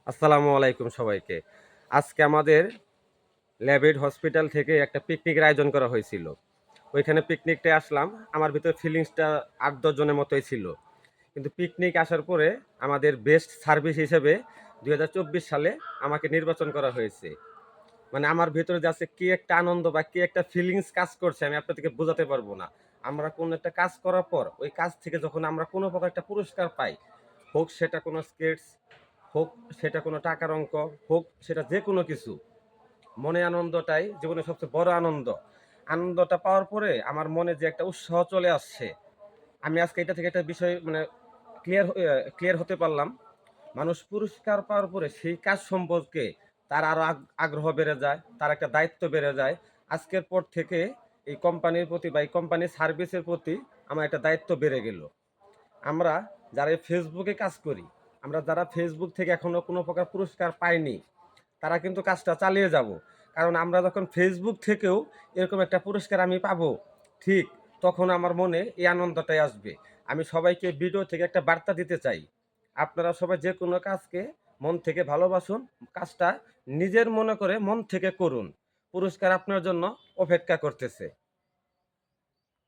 আসসালামু আলাইকুম সবাইকে। আজকে আমাদের ল্যাবেড হসপিটাল থেকে একটা পিকনিকের আয়োজন করা হয়েছিল। ওইখানে পিকনিকটা আসলাম। আমার ভিতরে ফিলিংসটা ৮-১০ জনের মতোই ছিল। কিন্তু পিকনিক আসার পরে আমাদের বেস্ট সার্ভিস হিসেবে ২০২৪ সালে আমাকে নির্বাচন করা হয়েছে। মানে আমার ভেতরে যে আছে কি একটা আনন্দ বা কি একটা ফিলিংস কাজ করছে আমি আপনাদেরকে বোঝাতে পারবো না। আমরা কোনো একটা কাজ করার পর ওই কাজ থেকে যখন আমরা কোনো প্রকার একটা পুরস্কার পাই, হোক সেটা কোনো স্কেটস, হোক সেটা কোনো টাকার অঙ্ক, হোক সেটা যে কোনো কিছু, মনে আনন্দটাই জীবনের সবচেয়ে বড় আনন্দ। আনন্দটা পাওয়ার পরে আমার মনে যে একটা উৎসাহ চলে আসছে, আমি আজকে এটা থেকে একটা বিষয় মানে ক্লিয়ার হতে পারলাম। মানুষ পুরস্কার পাওয়ার পরে সেই কাজ সম্পর্কে তার আরো আগ্রহ বেড়ে যায়, তার একটা দায়িত্ব বেড়ে যায়। আজকের পর থেকে এই কোম্পানির প্রতি বা এই কোম্পানির সার্ভিসের প্রতি আমার একটা দায়িত্ব বেড়ে গেল। আমরা যারা এই ফেসবুকে কাজ করি, আমরা যারা ফেসবুক থেকে এখনো কোনো প্রকার পুরস্কার পাইনি, তারা কিন্তু কাজটা চালিয়ে যাব। কারণ আমরা যখন ফেসবুক থেকেও এরকম একটা পুরস্কার আমি পাবো, ঠিক তখন আমার মনে এই আনন্দটাই আসবে। আমি সবাইকে ভিডিও থেকে একটা বার্তা দিতে চাই। আপনারা সবাই যে কোনো কাজকে মন থেকে ভালোবাসুন, কাজটা নিজের মনে করে মন থেকে করুন। পুরস্কার আপনার জন্য অপেক্ষা করতেছে।